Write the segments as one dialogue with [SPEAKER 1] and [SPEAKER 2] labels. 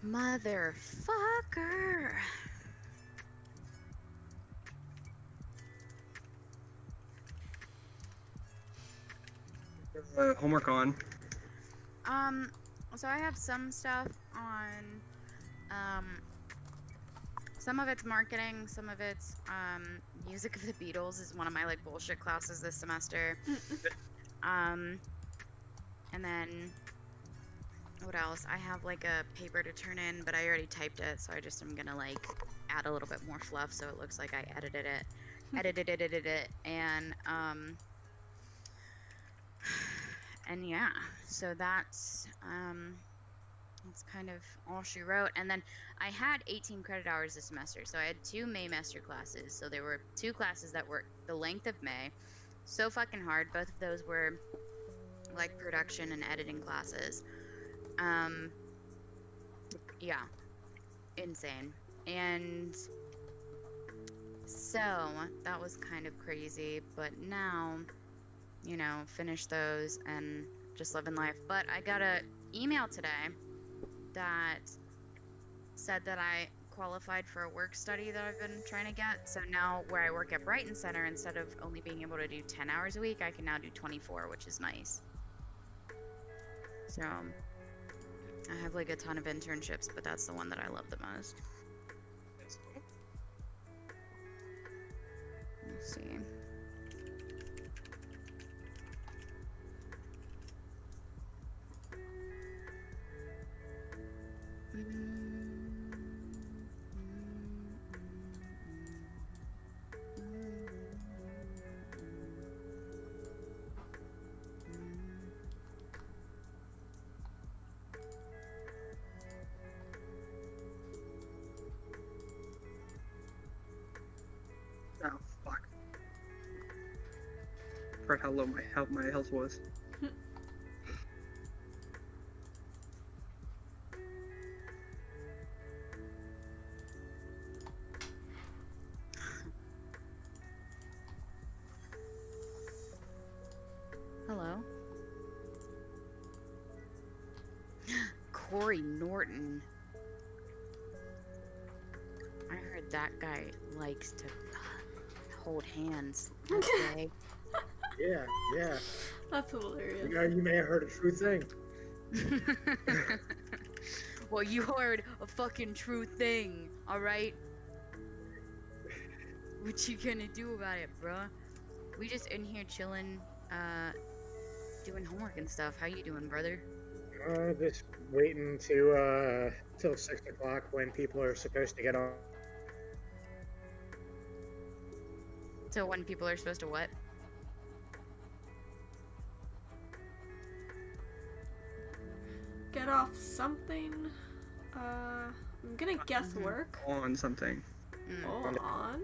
[SPEAKER 1] Motherfucker.
[SPEAKER 2] Homework on.
[SPEAKER 1] So I have some stuff on, some of it's marketing, some of it's, music of the Beatles is one of my, like, bullshit classes this semester. And then, what else? I have, like, a paper to turn in, but I already typed it, so I just am gonna, like, add a little bit more fluff so it looks like I edited it, and yeah, so that's kind of all she wrote. And then I had 18 credit hours this semester, so I had 2 Maymester classes. So there were 2 classes that were the length of May. So fucking hard. Both of those were like production and editing classes. Yeah, insane. And so that was kind of crazy, but now, you know, finish those and just living life. But I got a email today that said that I qualified for a work study that I've been trying to get. So now where I work at Brighton Center, instead of only being able to do 10 hours a week, I can now do 24, which is nice. So I have like a ton of internships, but that's the one that I love the most. Let's see.
[SPEAKER 2] Oh fuck. Forgot how low my health was.
[SPEAKER 1] Hello. Corey Norton. I heard that guy likes to hold hands. That's gay.
[SPEAKER 3] Yeah.
[SPEAKER 4] That's hilarious.
[SPEAKER 3] You may have heard a true thing.
[SPEAKER 1] Well, you heard a fucking true thing, alright? What you gonna do about it, bruh? We just in here chilling, doing homework and stuff. How you doing, brother?
[SPEAKER 3] Just waiting to till 6 o'clock when people are supposed to get on.
[SPEAKER 1] So when people are supposed to what?
[SPEAKER 4] Get off something. I'm gonna guess work.
[SPEAKER 2] On something.
[SPEAKER 4] Hold on.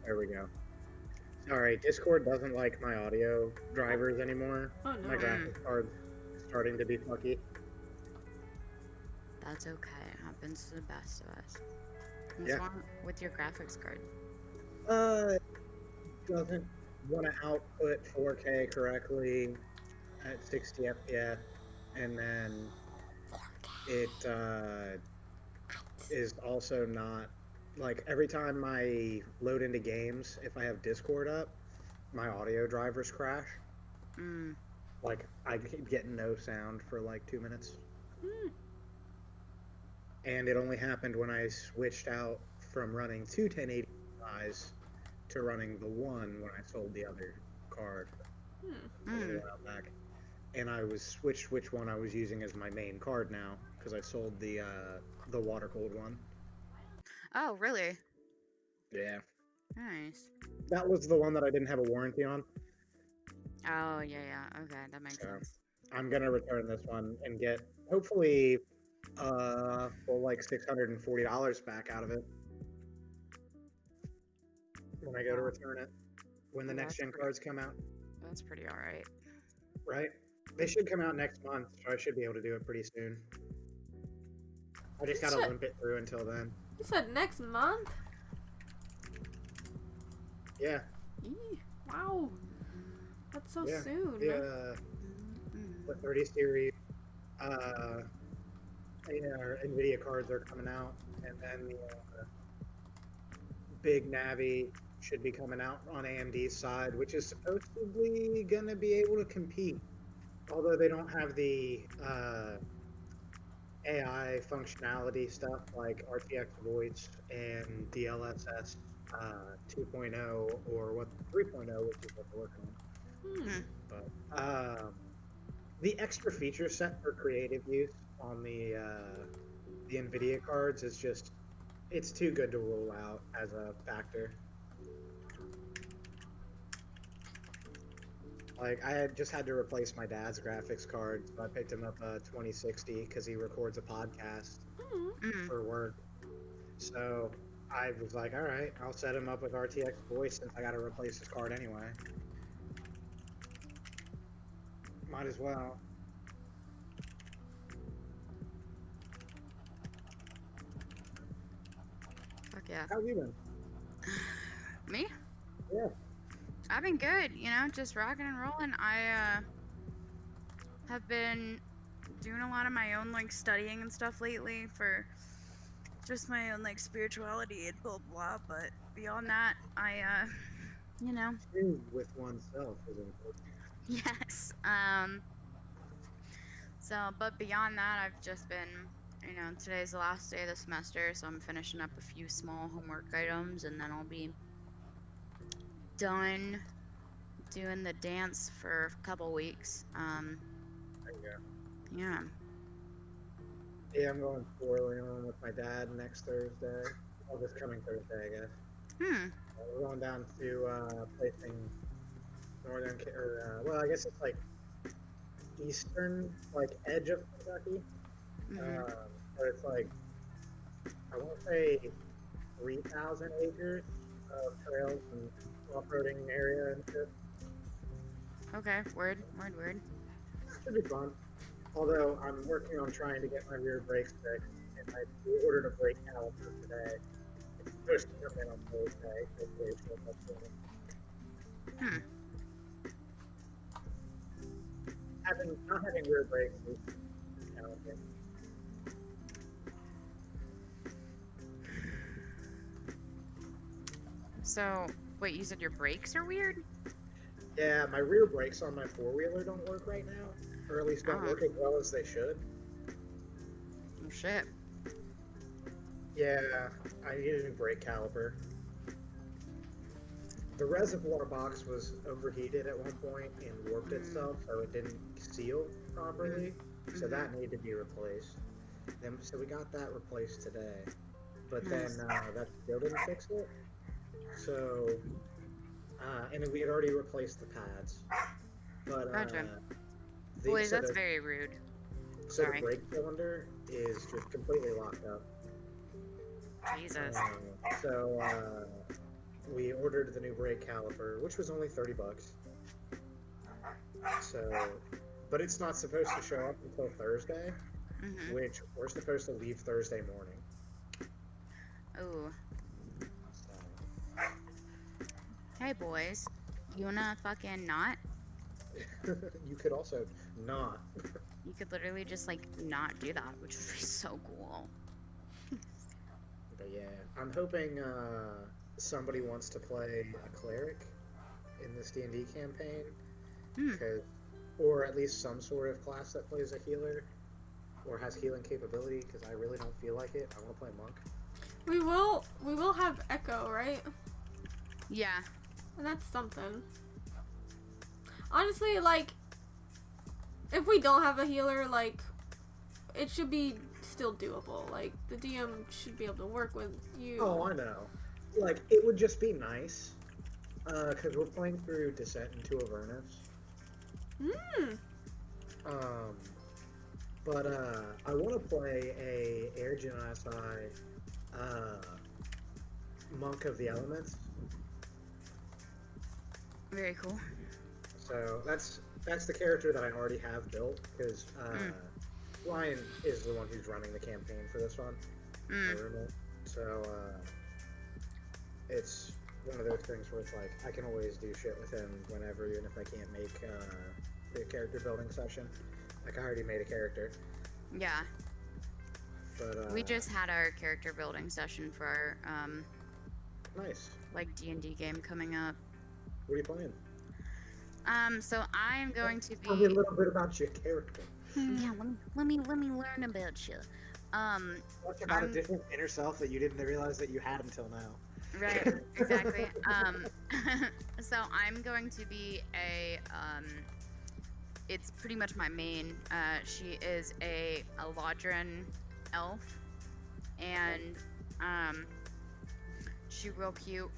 [SPEAKER 3] There we go. Sorry, Discord doesn't like my audio drivers anymore.
[SPEAKER 4] Oh no.
[SPEAKER 3] My graphics card is starting to be fucky.
[SPEAKER 1] That's okay. It happens to the best of us. What's
[SPEAKER 3] Yeah.
[SPEAKER 1] wrong with your graphics card?
[SPEAKER 3] Doesn't want to output 4K correctly at 60 FPS, and then it is also not, like, every time I load into games, if I have Discord up, my audio drivers crash. Like, I get no sound for like 2 minutes. And it only happened when I switched out from running 2 1080Is to running the one when I sold the other card. A while back. And I was switched which one I was using as my main card now, because I sold the water cooled one.
[SPEAKER 1] Oh, really?
[SPEAKER 3] Yeah.
[SPEAKER 1] Nice.
[SPEAKER 3] That was the one that I didn't have a warranty on.
[SPEAKER 1] Oh, yeah. Okay, that makes sense.
[SPEAKER 3] I'm gonna return this one and get hopefully like $640 back out of it when I go to return it when the next gen cards come out.
[SPEAKER 1] That's pretty alright.
[SPEAKER 3] Right? They should come out next month, so I should be able to do it pretty soon. I just gotta limp it through until then.
[SPEAKER 4] You said next month?
[SPEAKER 3] Yeah.
[SPEAKER 4] Wow. That's so soon.
[SPEAKER 3] Yeah. The 30 series our NVIDIA cards are coming out, and then the big Navi should be coming out on AMD's side, which is supposedly going to be able to compete. Although they don't have the AI functionality stuff like RTX voice and DLSS 2.0 or what 3.0, which is what they're working on. But the extra feature set for creative use on the NVIDIA cards is just, it's too good to rule out as a factor. Like, I had just had to replace my dad's graphics card, so I picked him up a 2060 because he records a podcast for work. So I was like, all right, I'll set him up with RTX voice since I got to replace his card anyway. Might as well.
[SPEAKER 1] Fuck yeah.
[SPEAKER 3] How have you been?
[SPEAKER 1] Me?
[SPEAKER 3] Yeah.
[SPEAKER 1] I've been good, you know, just rocking and rolling. I have been doing a lot of my own like studying and stuff lately for just my own like spirituality and blah blah. But beyond that, I you know,
[SPEAKER 3] With oneself is important.
[SPEAKER 1] yes. So, but beyond that, I've just been, you know, today's the last day of the semester, so I'm finishing up a few small homework items, and then I'll be done doing the dance for a couple weeks.
[SPEAKER 3] There you go.
[SPEAKER 1] Yeah.
[SPEAKER 3] Yeah, I'm going to Orleans with my dad next Thursday. Well, this coming Thursday, I guess. We're going down to a place in northern, well, I guess it's like eastern, like edge of Kentucky. But it's like, I want to say 3,000 acres of trails and off-roading area and shit.
[SPEAKER 1] Okay, word.
[SPEAKER 3] Should be fun. Although I'm working on trying to get my rear brakes fixed, and I ordered a brake caliper today. It's supposed to come in on Thursday. Hopefully it shows up soon. Not having rear brakes is challenging.
[SPEAKER 1] So, wait, you said your brakes are weird?
[SPEAKER 3] Yeah, my rear brakes on my four-wheeler don't work right now, or at least don't work as well as they should.
[SPEAKER 1] Oh shit.
[SPEAKER 3] Yeah, I need a new brake caliper. The reservoir box was overheated at one point and warped itself, so it didn't seal properly. So that needed to be replaced. So we got that replaced today, but then that still didn't fix it. So, and we had already replaced the pads. But
[SPEAKER 1] Gotcha. Boys, that's very rude.
[SPEAKER 3] So
[SPEAKER 1] Sorry.
[SPEAKER 3] the brake cylinder is just completely locked up.
[SPEAKER 1] Jesus.
[SPEAKER 3] So we ordered the new brake caliper, which was only $30. So, but it's not supposed to show up until Thursday, which we're supposed to leave Thursday morning.
[SPEAKER 1] Ooh.
[SPEAKER 3] So.
[SPEAKER 1] Hey boys, you wanna fucking not?
[SPEAKER 3] You could also not.
[SPEAKER 1] You could literally just like not do that, which would be so cool.
[SPEAKER 3] But yeah, I'm hoping somebody wants to play a cleric in this D&D campaign, or at least some sort of class that plays a healer or has healing capability. Because I really don't feel like it. I want to play monk.
[SPEAKER 4] We will have Echo, right?
[SPEAKER 1] Yeah.
[SPEAKER 4] And that's something. Honestly, like, if we don't have a healer, like, it should be still doable. Like, the DM should be able to work with you.
[SPEAKER 3] Oh, I know. Like, it would just be nice, because we're playing through Descent into Avernus. But I want to play a Air Genasi Monk of the Elements.
[SPEAKER 1] Very cool.
[SPEAKER 3] So that's the character that I already have built, because Ryan is the one who's running the campaign for this one. So it's one of those things where it's like I can always do shit with him whenever, even if I can't make the character building session. Like I already made a character.
[SPEAKER 1] Yeah.
[SPEAKER 3] But
[SPEAKER 1] We just had our character building session for our
[SPEAKER 3] nice.
[SPEAKER 1] like D&D game coming up.
[SPEAKER 3] What are you playing?
[SPEAKER 1] So I am going to
[SPEAKER 3] Tell me a
[SPEAKER 1] be.
[SPEAKER 3] little bit about your character.
[SPEAKER 1] Yeah, let me learn about you.
[SPEAKER 3] Talk about a
[SPEAKER 1] I'm-
[SPEAKER 3] different inner self that you didn't realize that you had until now.
[SPEAKER 1] Right, exactly. So I'm going to be a it's pretty much my main. She is a Eladrin elf, and she's real cute.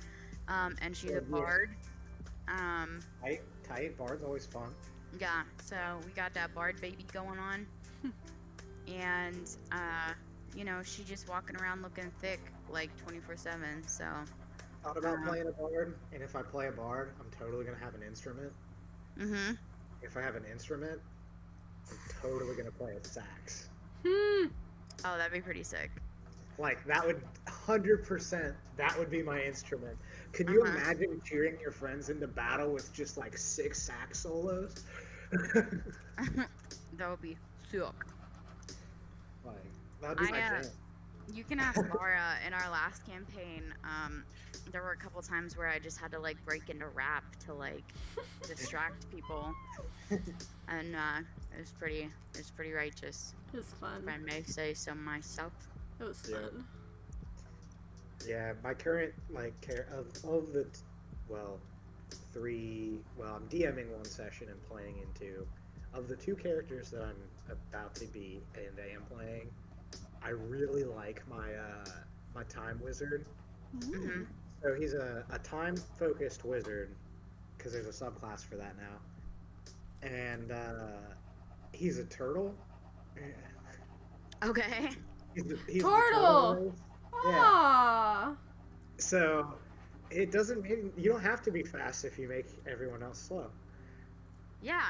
[SPEAKER 1] And she's a
[SPEAKER 3] Yeah.
[SPEAKER 1] bard.
[SPEAKER 3] Tight. Bard's always fun.
[SPEAKER 1] Yeah, so we got that bard baby going on. And you know, she just walking around looking thick like 24/7. So
[SPEAKER 3] Thought about playing a bard, and if I play a bard, I'm totally gonna have an instrument.
[SPEAKER 1] mhm.
[SPEAKER 3] If I have an instrument, I'm totally gonna play a sax.
[SPEAKER 1] Oh, that'd be pretty sick.
[SPEAKER 3] Like that would 100%. That would be my instrument. Can you
[SPEAKER 1] Uh-huh.
[SPEAKER 3] imagine cheering your friends into battle with just like 6 sax solos?
[SPEAKER 1] That would be sick.
[SPEAKER 3] Like that'd be my jam.
[SPEAKER 1] You can ask Laura. In our last campaign, there were a couple times where I just had to like break into rap to like distract people, and it was pretty righteous,
[SPEAKER 4] It was fun.
[SPEAKER 1] if I may say so myself.
[SPEAKER 4] It was
[SPEAKER 3] Yeah.
[SPEAKER 4] fun.
[SPEAKER 3] Yeah, my current like of the three. Well, I'm DMing one session and playing in two. Of the 2 characters that I'm about to be and I am playing, I really like my time wizard.
[SPEAKER 1] Mhm.
[SPEAKER 3] So he's a time-focused wizard, because there's a subclass for that now. And he's a turtle.
[SPEAKER 1] Okay.
[SPEAKER 3] He's the
[SPEAKER 4] Turtle!
[SPEAKER 3] race. Yeah.
[SPEAKER 4] Ah.
[SPEAKER 3] So it doesn't mean you don't have to be fast if you make everyone else slow.
[SPEAKER 1] Yeah.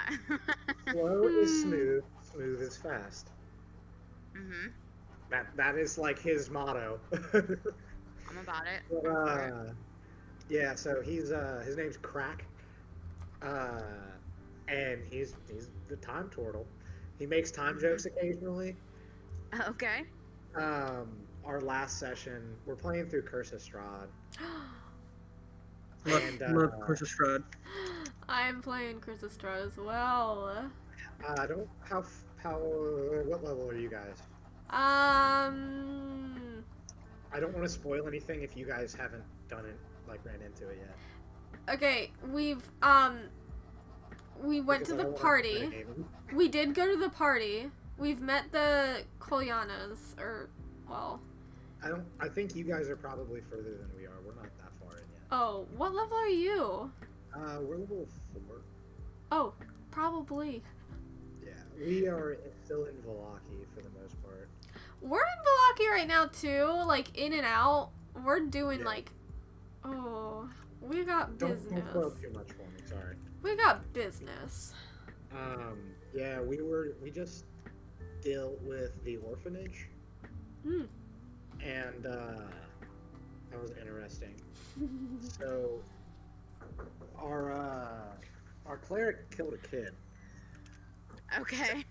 [SPEAKER 3] Slow is smooth, smooth is fast.
[SPEAKER 1] Mhm.
[SPEAKER 3] That is like his motto.
[SPEAKER 1] I'm about it.
[SPEAKER 3] But, yeah, so he's his name's Crack, and he's the time turtle. He makes time jokes occasionally.
[SPEAKER 1] Okay.
[SPEAKER 3] Our last session, we're playing through Curse of Strahd.
[SPEAKER 2] Love Curse of Strahd.
[SPEAKER 4] I'm playing Curse of Strahd as well.
[SPEAKER 3] I don't how what level are you guys?
[SPEAKER 4] Um.
[SPEAKER 3] I don't want to spoil anything if you guys haven't done it, like ran into it yet.
[SPEAKER 4] Okay, we went
[SPEAKER 3] Because
[SPEAKER 4] to
[SPEAKER 3] I
[SPEAKER 4] the
[SPEAKER 3] don't wanna
[SPEAKER 4] party.
[SPEAKER 3] play it.
[SPEAKER 4] We did go to the party. We've met the Kolyanas, or well.
[SPEAKER 3] I think you guys are probably further than we are. We're not that far in yet.
[SPEAKER 4] Oh, what level are you?
[SPEAKER 3] We're level 4.
[SPEAKER 4] Oh, probably.
[SPEAKER 3] Yeah, we are still in Velaki for the most part.
[SPEAKER 4] We're in Velaki right now too, like in and out. We're doing
[SPEAKER 3] Yeah.
[SPEAKER 4] like, oh, we got
[SPEAKER 3] Don't
[SPEAKER 4] business.
[SPEAKER 3] spoil too much for me. Sorry.
[SPEAKER 4] We got business.
[SPEAKER 3] Yeah, we just dealt with the orphanage,
[SPEAKER 4] Hmm.
[SPEAKER 3] and that was interesting. So our cleric killed a kid.
[SPEAKER 1] Okay.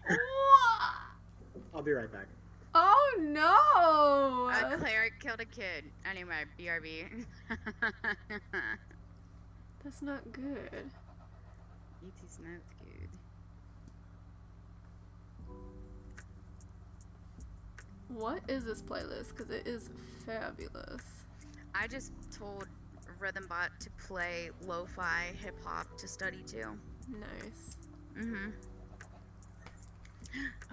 [SPEAKER 3] I'll be right back.
[SPEAKER 4] Oh no!
[SPEAKER 1] A cleric killed a kid. Anyway, BRB.
[SPEAKER 4] That's not good.
[SPEAKER 1] It is not good.
[SPEAKER 4] What is this playlist? Because it is fabulous.
[SPEAKER 1] I just told Rhythmbot to play lo-fi hip-hop to study to.
[SPEAKER 4] Nice.
[SPEAKER 1] Mm-hmm.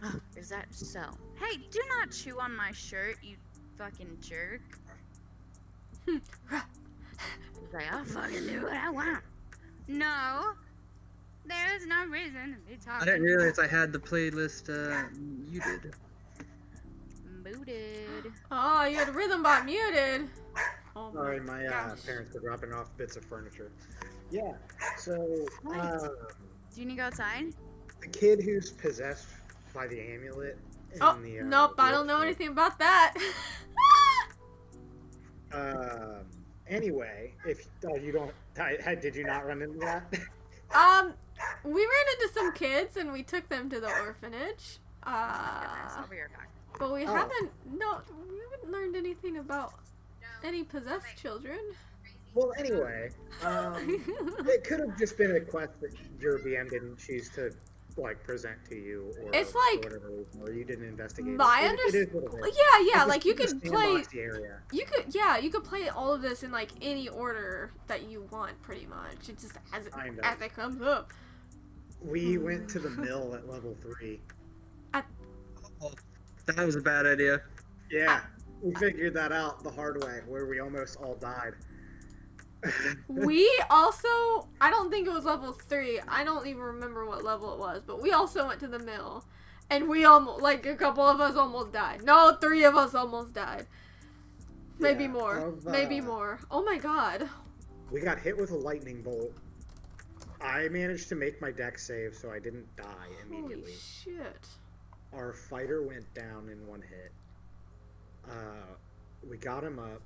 [SPEAKER 1] Oh, is that so? Hey, do not chew on my shirt, you fucking jerk. He's like, I'll fucking do what I want. No. There's no reason to be talking.
[SPEAKER 2] I didn't realize I had the playlist muted.
[SPEAKER 1] Muted.
[SPEAKER 4] Oh, you had Rhythmbot muted. Oh
[SPEAKER 3] Sorry, my
[SPEAKER 4] gosh.
[SPEAKER 3] parents were dropping off bits of furniture. Yeah, so
[SPEAKER 1] What? Do you need to go outside?
[SPEAKER 3] the kid who's possessed by the amulet. In
[SPEAKER 4] Oh,
[SPEAKER 3] the,
[SPEAKER 4] nope, I don't know
[SPEAKER 3] orphanage-
[SPEAKER 4] anything about that.
[SPEAKER 3] Anyway, if you don't, did you not run into that?
[SPEAKER 4] We ran into some kids and we took them to the orphanage.
[SPEAKER 1] Goodness, I'll be right back.
[SPEAKER 4] But we haven't learned anything about any possessed children.
[SPEAKER 3] Well, anyway, it could have just been a quest that your BM didn't choose to like present to you, or
[SPEAKER 4] It's like-
[SPEAKER 3] for whatever reason, or you didn't investigate.
[SPEAKER 4] My
[SPEAKER 3] it is what it is.
[SPEAKER 4] Yeah,
[SPEAKER 3] It's
[SPEAKER 4] like you
[SPEAKER 3] just
[SPEAKER 4] could
[SPEAKER 3] a
[SPEAKER 4] play.
[SPEAKER 3] sandboxy area.
[SPEAKER 4] You could play all of this in like any order that you want, pretty much. It just as
[SPEAKER 3] Kind of.
[SPEAKER 4] it comes up.
[SPEAKER 3] We went to the mill at level 3.
[SPEAKER 2] Oh, that was a bad idea.
[SPEAKER 3] Yeah, we figured that out the hard way, where we almost all died.
[SPEAKER 4] We also, I don't think it was level 3. I don't even remember what level it was, but we also went to the mill, and we almost, like, a couple of us almost died. No, 3 of us almost died. Maybe
[SPEAKER 3] Yeah,
[SPEAKER 4] more. Maybe more. Oh my god.
[SPEAKER 3] We got hit with a lightning bolt. I managed to make my deck save, so I didn't die immediately.
[SPEAKER 4] Holy shit.
[SPEAKER 3] Our fighter went down in 1 hit. We got him up.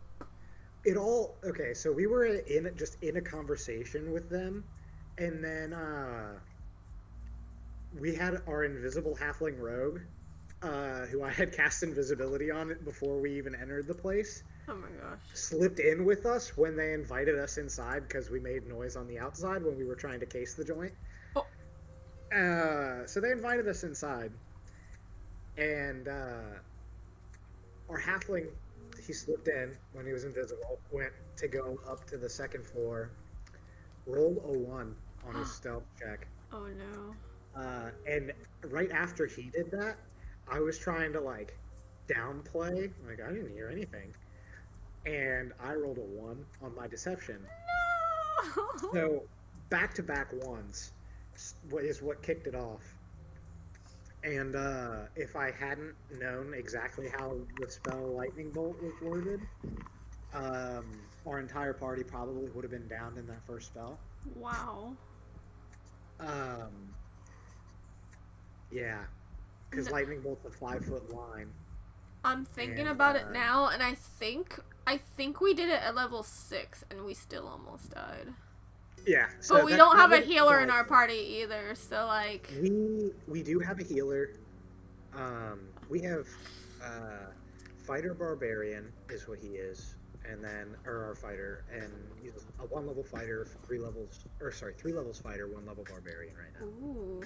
[SPEAKER 3] Okay, so we were in a conversation with them, and then we had our invisible halfling rogue, who I had cast invisibility on before we even entered the place,
[SPEAKER 4] Oh my gosh.
[SPEAKER 3] slipped in with us when they invited us inside because we made noise on the outside when we were trying to case the joint.
[SPEAKER 4] Oh.
[SPEAKER 3] So they invited us inside, and our halfling, he slipped in when he was invisible, went to go up to the 2nd floor, rolled a 1 on his stealth check,
[SPEAKER 4] Oh no.
[SPEAKER 3] and right after he did that, I was trying to like downplay, like I didn't hear anything, and I rolled a 1 on my deception.
[SPEAKER 4] No.
[SPEAKER 3] So back-to-back 1s is what kicked it off. And if I hadn't known exactly how the spell Lightning Bolt was worded, our entire party probably would have been downed in that first spell.
[SPEAKER 4] Wow.
[SPEAKER 3] Yeah, because Lightning Bolt's a 5-foot line.
[SPEAKER 4] I'm thinking
[SPEAKER 3] And,
[SPEAKER 4] about it now, and I think we did it at level 6, and we still almost died.
[SPEAKER 3] Yeah, so
[SPEAKER 4] But we
[SPEAKER 3] that-
[SPEAKER 4] don't
[SPEAKER 3] that
[SPEAKER 4] have a
[SPEAKER 3] was
[SPEAKER 4] healer in
[SPEAKER 3] like-
[SPEAKER 4] our party either, so like.
[SPEAKER 3] We do have a healer. We have fighter barbarian is what he is, and then our fighter, and he's a 1-level fighter, 3 levels fighter, 1 level barbarian right now.
[SPEAKER 4] Ooh.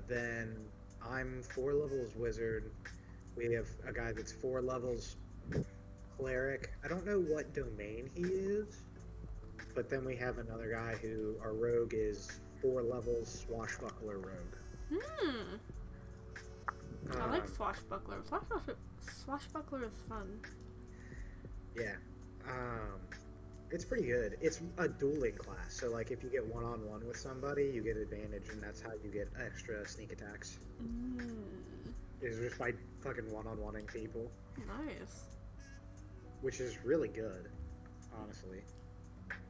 [SPEAKER 3] Then I'm 4 levels wizard. We have a guy that's 4 levels cleric. I don't know what domain he is, but then we have another guy who, our rogue is 4 levels swashbuckler rogue.
[SPEAKER 4] I like swashbuckler. Swashbuckler is fun.
[SPEAKER 3] Yeah. It's pretty good. It's a dueling class, so like if you get 1-on-1 with somebody, you get advantage, and that's how you get extra sneak attacks. Is just by fucking 1-on-1ing people,
[SPEAKER 4] Nice.
[SPEAKER 3] which is really good, honestly.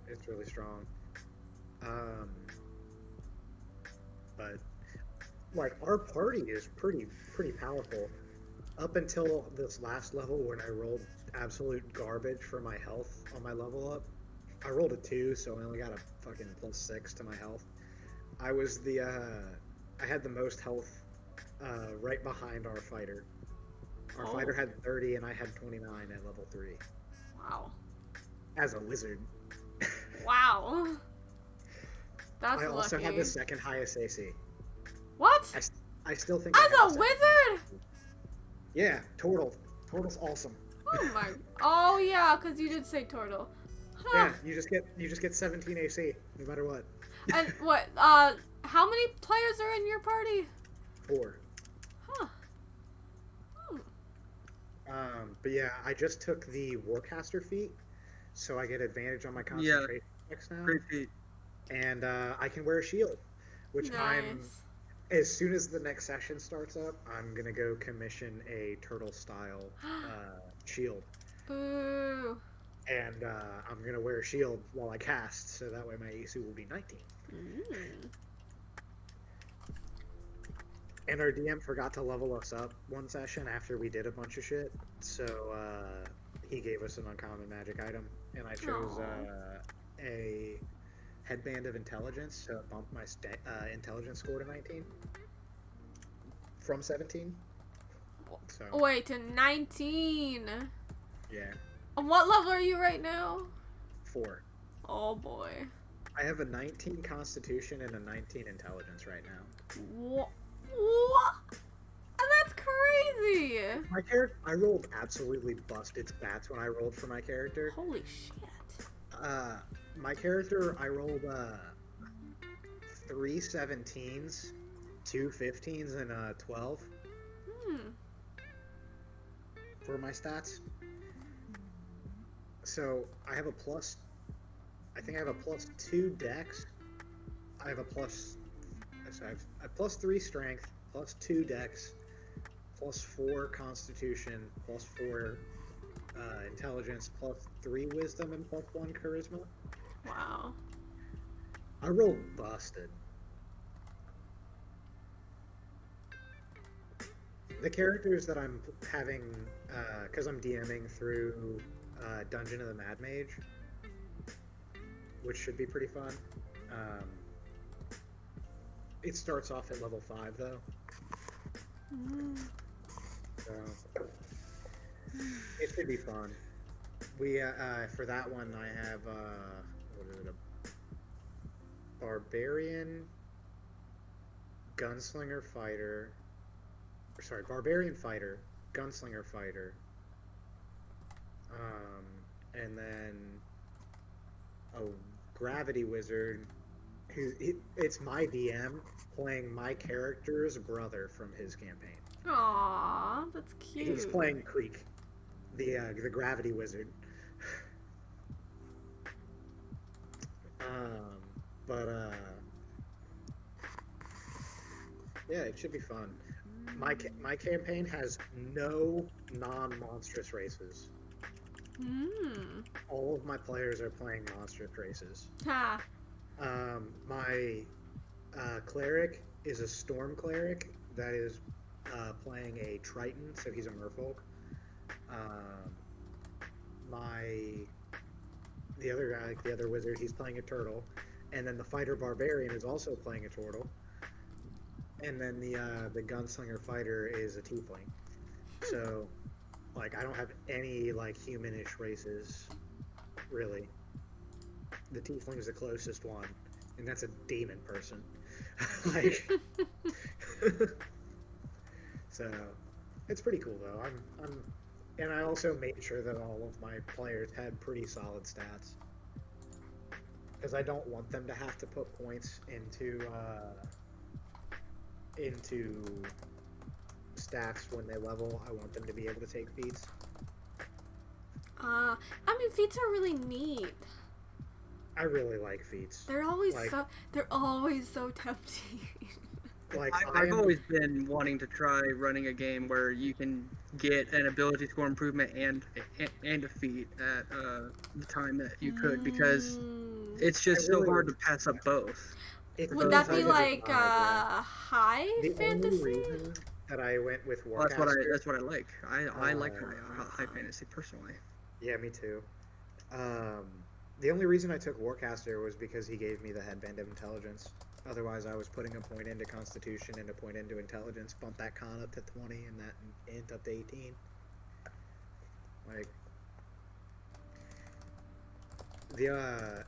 [SPEAKER 3] It's really strong. But like our party is pretty powerful. Up until this last level when I rolled absolute garbage for my health on my level up. I rolled a 2, so I only got a fucking +6 to my health. I was I had the most health right behind our fighter. Our fighter had 30 and I had 29 at level 3.
[SPEAKER 4] Wow.
[SPEAKER 3] As a wizard.
[SPEAKER 4] Wow. That's
[SPEAKER 3] I also
[SPEAKER 4] lucky.
[SPEAKER 3] had the 2nd highest AC.
[SPEAKER 4] What?
[SPEAKER 3] I still think I
[SPEAKER 4] As
[SPEAKER 3] had
[SPEAKER 4] a
[SPEAKER 3] the 2nd.
[SPEAKER 4] wizard?
[SPEAKER 3] Yeah, Turtle. Turtle's awesome.
[SPEAKER 4] Oh my. Oh yeah, because you did say turtle. Huh.
[SPEAKER 3] Yeah, you just get 17 AC no matter what.
[SPEAKER 4] And what? How many players are in your party?
[SPEAKER 3] 4.
[SPEAKER 4] Huh.
[SPEAKER 3] But yeah, I just took the Warcaster feat, so I get advantage on my concentration checks now,
[SPEAKER 2] Great feat.
[SPEAKER 3] and I can wear a shield, which
[SPEAKER 4] Nice.
[SPEAKER 3] as soon as the next session starts up, I'm gonna go commission a turtle style shield,
[SPEAKER 4] Ooh.
[SPEAKER 3] and I'm gonna wear a shield while I cast, so that way my AC will be 19. And our DM forgot to level us up one session after we did a bunch of shit, so he gave us an uncommon magic item, and I chose
[SPEAKER 4] Aw.
[SPEAKER 3] a headband of intelligence, so it bumped my intelligence score to 19 from 17. So
[SPEAKER 4] Wait, to 19.
[SPEAKER 3] yeah,
[SPEAKER 4] What level are you right now?
[SPEAKER 3] 4.
[SPEAKER 4] Oh boy.
[SPEAKER 3] I have a 19 Constitution and a 19 Intelligence right now.
[SPEAKER 4] What? That's crazy.
[SPEAKER 3] My character, I rolled absolutely busted stats when I rolled for my character.
[SPEAKER 4] Holy shit.
[SPEAKER 3] My character, I rolled 3 17s, 2 15s, and 12 for my stats. So I have a plus. I think I have a +2 dex. I have a plus. So I have a +3 strength, +2 dex, +4 constitution, +4 intelligence, +3 wisdom, and +1 charisma.
[SPEAKER 4] Wow.
[SPEAKER 3] I rolled busted. The characters that I'm having, because I'm DMing through Dungeon of the Mad Mage, which should be pretty fun. It starts off at level 5 though. So it should be fun. We for that one I have what is it, a barbarian gunslinger fighter. Sorry, barbarian fighter, gunslinger fighter, and then a gravity wizard. It's my DM playing my character's brother from his campaign.
[SPEAKER 4] Aww, that's cute.
[SPEAKER 3] He's playing Creek, the gravity wizard. Yeah, it should be fun. My campaign has no non-monstrous races. All of my players are playing monstrous races.
[SPEAKER 4] Ha.
[SPEAKER 3] My cleric is a storm cleric that is playing a Triton, so he's a merfolk. The other guy, the other wizard, he's playing a turtle, and then the fighter barbarian is also playing a turtle, and then the gunslinger fighter is a tiefling. So, like, I don't have any like humanish races, really. The tiefling's the closest one, and that's a demon person. Like, so it's pretty cool though. And I also made sure that all of my players had pretty solid stats, because I don't want them to have to put points into stats when they level. I want them to be able to take feats.
[SPEAKER 4] I mean, feats are really neat.
[SPEAKER 3] I really like feats.
[SPEAKER 4] They're always so tempting.
[SPEAKER 3] Like,
[SPEAKER 2] I've always been wanting to try running a game where you can get an ability score improvement and a feat at the time that you could, because it's just so hard to pass up both.
[SPEAKER 4] Would that be like high
[SPEAKER 3] the
[SPEAKER 4] fantasy?
[SPEAKER 3] only reason that I went with
[SPEAKER 2] Well,
[SPEAKER 3] Warcaster.
[SPEAKER 2] that's what I like. I like high fantasy personally.
[SPEAKER 3] Yeah, me too. The only reason I took Warcaster was because he gave me the headband of intelligence. Otherwise, I was putting a point into Constitution and a point into Intelligence, bump that con up to 20 and that int up to 18. Like,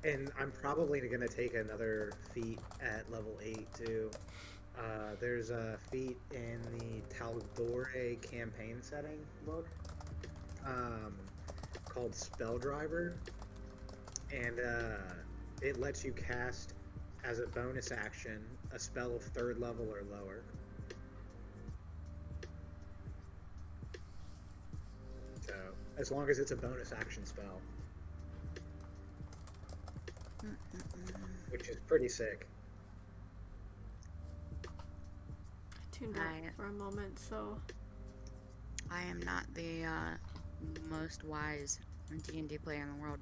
[SPEAKER 3] and I'm probably gonna take another feat at level 8 too. There's a feat in the Taldore campaign setting book, called Spell Driver, and it lets you cast as a bonus action a spell of 3rd level or lower. So as long as it's a bonus action spell, which is pretty sick.
[SPEAKER 4] I tuned out for a moment, so
[SPEAKER 1] I am not the most wise D&D player in the world.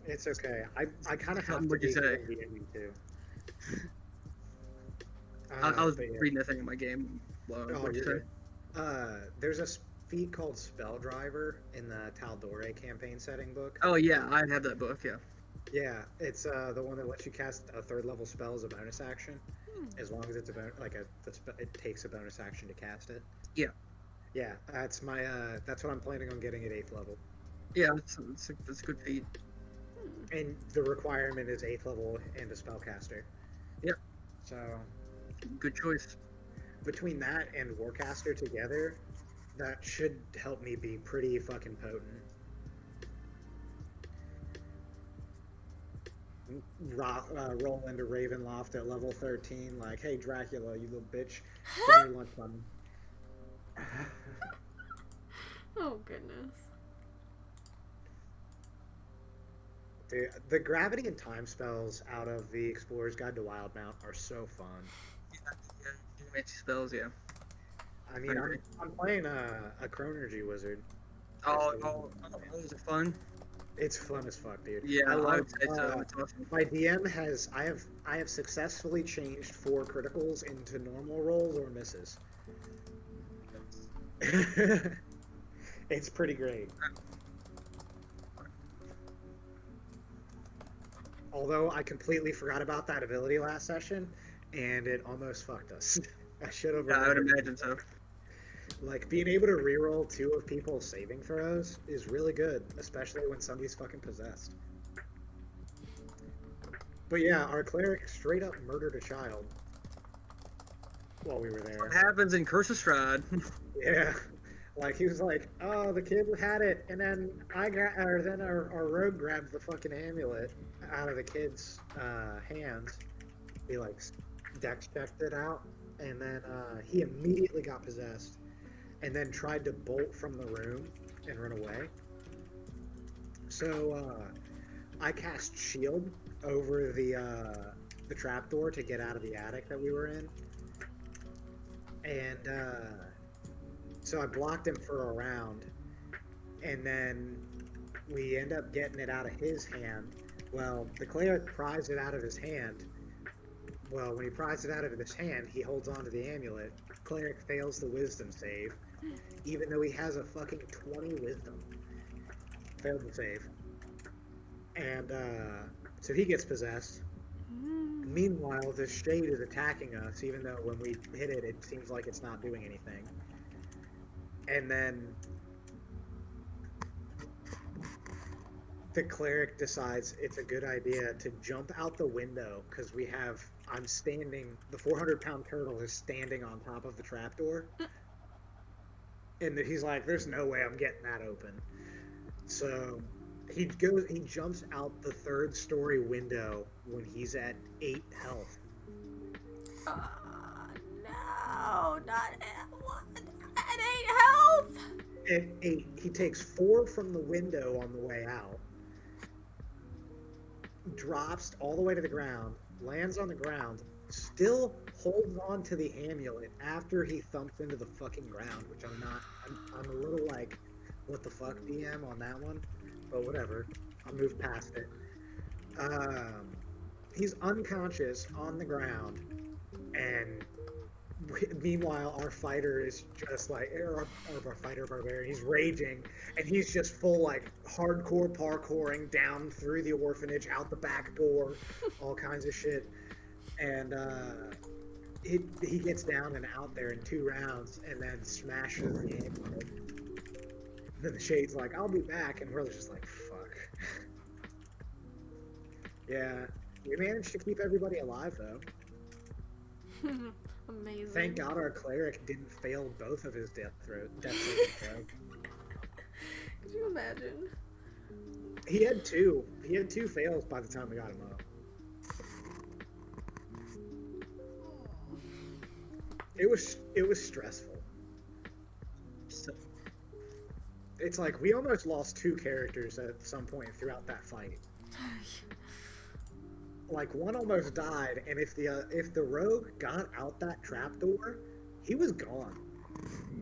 [SPEAKER 3] It's okay. I kind of have to
[SPEAKER 2] What'd you
[SPEAKER 3] be
[SPEAKER 2] say?
[SPEAKER 3] good at D&D too.
[SPEAKER 2] I was
[SPEAKER 3] but yeah.
[SPEAKER 2] reading a thing in my game. What'd you say?
[SPEAKER 3] There's a feat called Spell Driver in the Taldore campaign setting book.
[SPEAKER 2] Oh yeah, I have that book. Yeah.
[SPEAKER 3] Yeah, it's the one that lets you cast a third level spell as a bonus action, as long as it's about it takes a bonus action to cast it.
[SPEAKER 2] Yeah.
[SPEAKER 3] Yeah, that's what I'm planning on getting at 8th level.
[SPEAKER 2] Yeah, that's a good feat.
[SPEAKER 3] And the requirement is 8th level and a spellcaster.
[SPEAKER 2] Yep.
[SPEAKER 3] So
[SPEAKER 2] Good choice.
[SPEAKER 3] between that and Warcaster together, that should help me be pretty fucking potent. Roll into Ravenloft at level 13, like, hey Dracula, you little bitch, give me your lunch money.
[SPEAKER 4] Oh goodness.
[SPEAKER 3] The gravity and time spells out of the Explorer's Guide to Wildmount are so fun.
[SPEAKER 2] Yeah, fancy spells, yeah.
[SPEAKER 3] I mean, I'm playing a Chronergy wizard.
[SPEAKER 2] Those are fun.
[SPEAKER 3] It's fun as fuck, dude.
[SPEAKER 2] Yeah,
[SPEAKER 3] I love.
[SPEAKER 2] would say so. It's awesome.
[SPEAKER 3] My DM has I have successfully changed 4 criticals into normal rolls or misses. It's pretty great. Although I completely forgot about that ability last session, and it almost fucked us. I should have.
[SPEAKER 2] Yeah, I would imagine so.
[SPEAKER 3] Like, being able to reroll 2 of people's saving throws is really good, especially when somebody's fucking possessed. But yeah, our cleric straight up murdered a child while we were there.
[SPEAKER 2] What happens in Curse of Strahd?
[SPEAKER 3] Yeah. Like, he was like, oh, the kid had it, and then our rogue grabbed the fucking amulet out of the kid's hands. He, like, dex checked it out, and then he immediately got possessed, and then tried to bolt from the room and run away. So, I cast Shield over the trapdoor to get out of the attic that we were in. And, so I blocked him for a round, and then we end up getting it out of his hand. Well, the cleric pries it out of his hand. Well, when he pries it out of his hand, he holds on to the amulet. Cleric fails the wisdom save, even though he has a fucking 20 wisdom. Failed the save. And, so he gets possessed. Meanwhile, the shade is attacking us, even though when we hit it, it seems like it's not doing anything. And then the cleric decides it's a good idea to jump out the window because the 400-pound turtle is standing on top of the trapdoor. And he's like, there's no way I'm getting that open. So he jumps out the 3rd-story window when he's at 8 health.
[SPEAKER 4] No, not at 8 health.
[SPEAKER 3] At 8, he takes 4 from the window on the way out, drops all the way to the ground, lands on the ground, still holds on to the amulet after he thumps into the fucking ground, which I'm a little like, what the fuck, DM, on that one? But whatever, I'll move past it. He's unconscious on the ground, and meanwhile, our fighter is just like, our fighter barbarian, he's raging, and he's just full, like, hardcore parkouring down through the orphanage, out the back door, all kinds of shit. And he gets down and out there in 2 rounds, and then smashes the amulet. Then the shade's like, I'll be back, and we're just like, fuck. Yeah, we managed to keep everybody alive, though.
[SPEAKER 4] Amazing.
[SPEAKER 3] Thank God our cleric didn't fail both of his death saving throws.
[SPEAKER 4] Could you imagine?
[SPEAKER 3] He had 2. He had 2 fails by the time we got him up. It was stressful.
[SPEAKER 2] So,
[SPEAKER 3] It's like we almost lost 2 characters at some point throughout that fight. Like, one almost died, and if the rogue got out that trapdoor, he was gone.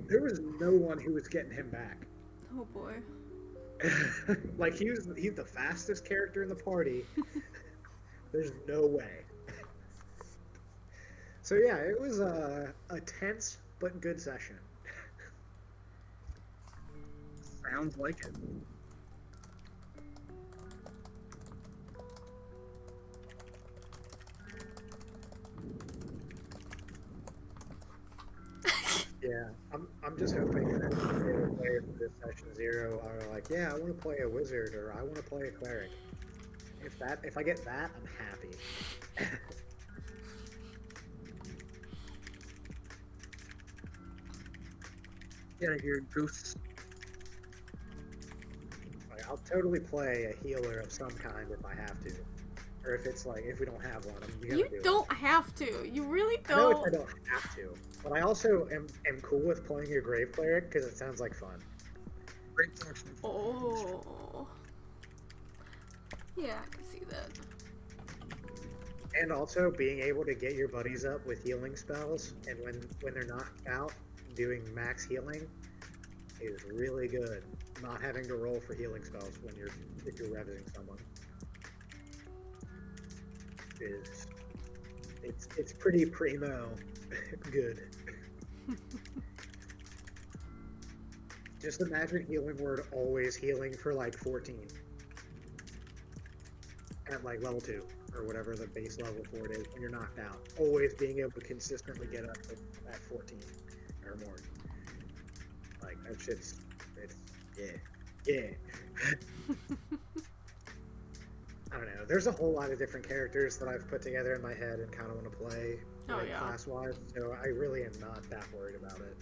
[SPEAKER 3] There was no one who was getting him back.
[SPEAKER 4] Oh boy.
[SPEAKER 3] Like, he's the fastest character in the party. There's no way. So yeah, it was a tense but good session.
[SPEAKER 2] sounds like it.
[SPEAKER 3] Yeah, I'm just hoping that the players for this session 0 are like, yeah, I want to play a wizard or I want to play a cleric. If I get that, I'm happy.
[SPEAKER 2] Yeah, I hear ghosts.
[SPEAKER 3] Like, I'll totally play a healer of some kind if I have to, or if it's like if we don't have one,
[SPEAKER 4] You don't have to. You really
[SPEAKER 3] I know
[SPEAKER 4] don't.
[SPEAKER 3] I don't have to, but I also am cool with playing a grave cleric because it sounds like fun.
[SPEAKER 2] Great selection.
[SPEAKER 4] Oh. Yeah, I can see that.
[SPEAKER 3] And also being able to get your buddies up with healing spells, and when they're knocked out, doing max healing is really good. Not having to roll for healing spells if you're revving someone it's pretty primo good. Just imagine healing word always healing for like 14 at like level 2 or whatever the base level for it is when you're knocked out. Always being able to consistently get up at 14 or more. Like that shit's yeah. I don't know. There's a whole lot of different characters that I've put together in my head and kind of want to play class-wise, so I really am not that worried about it.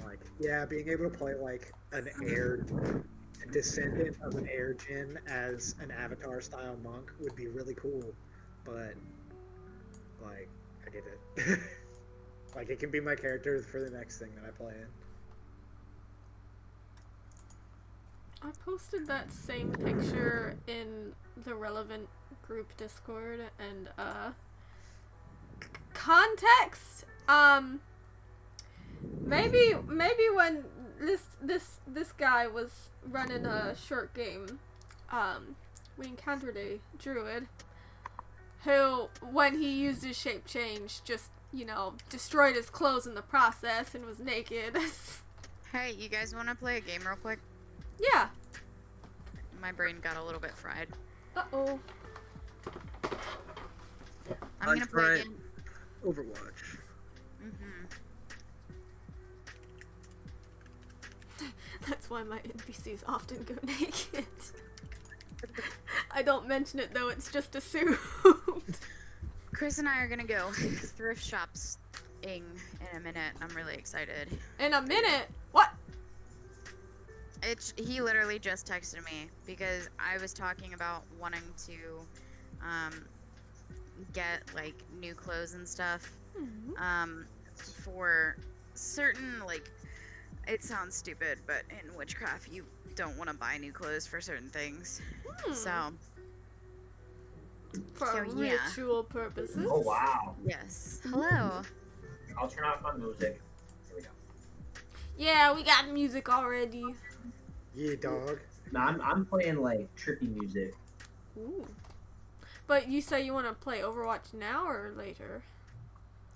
[SPEAKER 3] Like, yeah, being able to play like a descendant of an air djinn as an avatar-style monk would be really cool, but like, I get it. Like, it can be my character for the next thing that I play in.
[SPEAKER 4] I posted that same picture in the relevant group Discord and context. Maybe when this guy was running a short game, we encountered a druid who, when he used his shape change, just, you know, destroyed his clothes in the process and was naked.
[SPEAKER 1] Hey, you guys want to play a game real quick?
[SPEAKER 4] Yeah.
[SPEAKER 1] My brain got a little bit fried.
[SPEAKER 4] Uh-oh.
[SPEAKER 1] I'm gonna play again.
[SPEAKER 2] Overwatch.
[SPEAKER 4] That's why my NPCs often go naked. I don't mention it though, it's just assumed.
[SPEAKER 1] Chris and I are gonna go thrift shops in a minute. I'm really excited.
[SPEAKER 4] In a minute? What?
[SPEAKER 1] He literally just texted me because I was talking about wanting to get like new clothes and stuff for certain, like, it sounds stupid, but in witchcraft you don't want to buy new clothes for certain things. So
[SPEAKER 4] for ritual purposes.
[SPEAKER 5] Oh wow.
[SPEAKER 1] Yes. Hello.
[SPEAKER 5] I'll turn off my music. Here we go.
[SPEAKER 4] Yeah, we got music already.
[SPEAKER 3] Yeah, dog.
[SPEAKER 5] No, I'm playing like trippy music.
[SPEAKER 4] Ooh. But you say you want to play Overwatch now or later?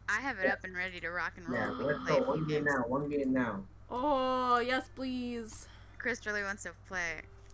[SPEAKER 1] I have it up and ready to rock and roll.
[SPEAKER 5] Yeah,
[SPEAKER 1] We
[SPEAKER 5] let's
[SPEAKER 1] can play
[SPEAKER 5] go.
[SPEAKER 1] a few games.
[SPEAKER 5] One game now.
[SPEAKER 4] Oh, yes, please.
[SPEAKER 1] Chris really wants to play